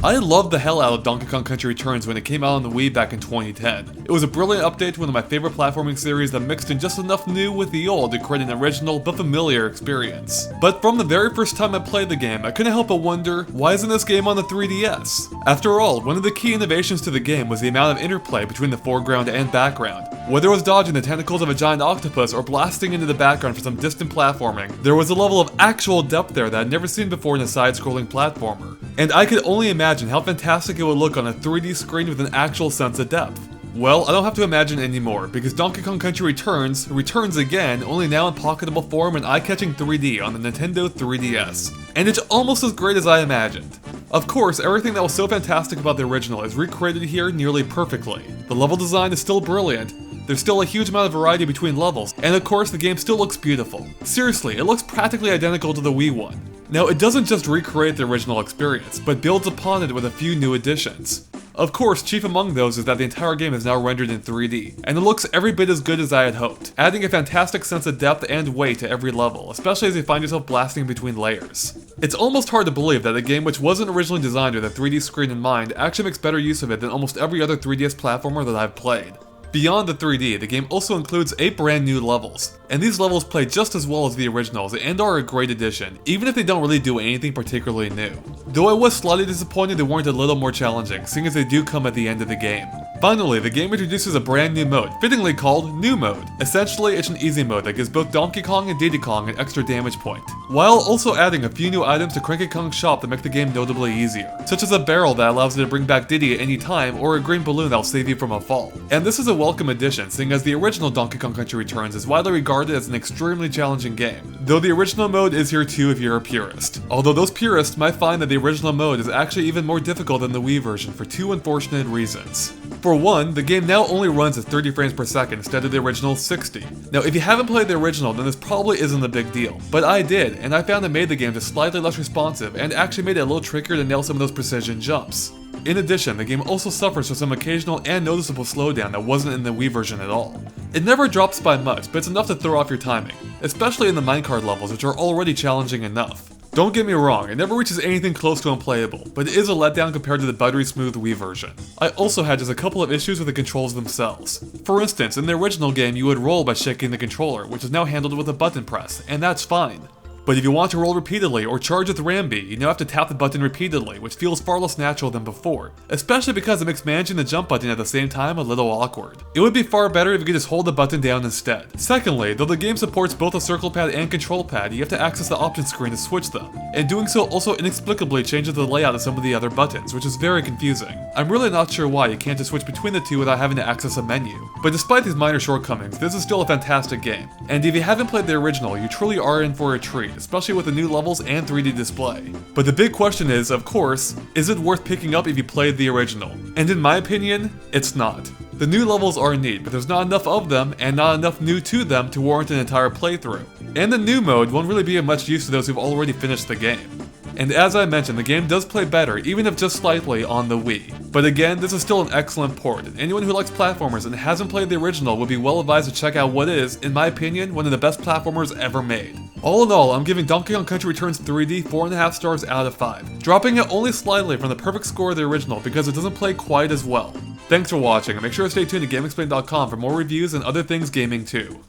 I loved the hell out of Donkey Kong Country Returns when it came out on the Wii back in 2010. It was a brilliant update to one of my favorite platforming series that mixed in just enough new with the old to create an original but familiar experience. But from the very first time I played the game, I couldn't help but wonder, why isn't this game on the 3DS? After all, one of the key innovations to the game was the amount of interplay between the foreground and background. Whether it was dodging the tentacles of a giant octopus or blasting into the background for some distant platforming, there was a level of actual depth there that I'd never seen before in a side-scrolling platformer. And I could only imagine how fantastic it would look on a 3D screen with an actual sense of depth. Well, I don't have to imagine anymore, because Donkey Kong Country returns again, only now in pocketable form in eye-catching 3D on the Nintendo 3DS. And it's almost as great as I imagined. Of course, everything that was so fantastic about the original is recreated here nearly perfectly. The level design is still brilliant, there's still a huge amount of variety between levels, and of course the game still looks beautiful. Seriously, it looks practically identical to the Wii one. Now, it doesn't just recreate the original experience, but builds upon it with a few new additions. Of course, chief among those is that the entire game is now rendered in 3D, and it looks every bit as good as I had hoped, adding a fantastic sense of depth and weight to every level, especially as you find yourself blasting between layers. It's almost hard to believe that a game which wasn't originally designed with a 3D screen in mind actually makes better use of it than almost every other 3DS platformer that I've played. Beyond the 3D, the game also includes 8 brand new levels, and these levels play just as well as the originals and are a great addition, even if they don't really do anything particularly new. Though I was slightly disappointed they weren't a little more challenging, seeing as they do come at the end of the game. Finally, the game introduces a brand new mode, fittingly called New Mode. Essentially, it's an easy mode that gives both Donkey Kong and Diddy Kong an extra damage point, while also adding a few new items to Cranky Kong's shop that make the game notably easier, such as a barrel that allows you to bring back Diddy at any time, or a green balloon that'll save you from a fall. And this is a welcome addition, seeing as the original Donkey Kong Country Returns is widely regarded as an extremely challenging game, though the original mode is here too if you're a purist. Although those purists might find that the original mode is actually even more difficult than the Wii version for two unfortunate reasons. For one, the game now only runs at 30 frames per second instead of the original 60. Now, if you haven't played the original, then this probably isn't a big deal, but I did, and I found it made the game just slightly less responsive and actually made it a little trickier to nail some of those precision jumps. In addition, the game also suffers from some occasional and noticeable slowdown that wasn't in the Wii version at all. It never drops by much, but it's enough to throw off your timing, especially in the minecart levels, which are already challenging enough. Don't get me wrong, it never reaches anything close to unplayable, but it is a letdown compared to the buttery smooth Wii version. I also had just a couple of issues with the controls themselves. For instance, in the original game you would roll by shaking the controller, which is now handled with a button press, and that's fine. But if you want to roll repeatedly or charge with Rambi, you now have to tap the button repeatedly, which feels far less natural than before, especially because it makes managing the jump button at the same time a little awkward. It would be far better if you could just hold the button down instead. Secondly, though the game supports both a circle pad and control pad, you have to access the options screen to switch them, and doing so also inexplicably changes the layout of some of the other buttons, which is very confusing. I'm really not sure why you can't just switch between the two without having to access a menu. But despite these minor shortcomings, this is still a fantastic game, and if you haven't played the original, you truly are in for a treat, especially with the new levels and 3D display. But the big question is, of course, is it worth picking up if you played the original? And in my opinion, it's not. The new levels are neat, but there's not enough of them and not enough new to them to warrant an entire playthrough. And the new mode won't really be of much use to those who've already finished the game. And as I mentioned, the game does play better, even if just slightly, on the Wii. But again, this is still an excellent port, and anyone who likes platformers and hasn't played the original would be well advised to check out what is, in my opinion, one of the best platformers ever made. All in all, I'm giving Donkey Kong Country Returns 3D 4.5 stars out of 5, dropping it only slightly from the perfect score of the original because it doesn't play quite as well. Thanks for watching, and make sure to stay tuned to GameXplain.com for more reviews and other things gaming too.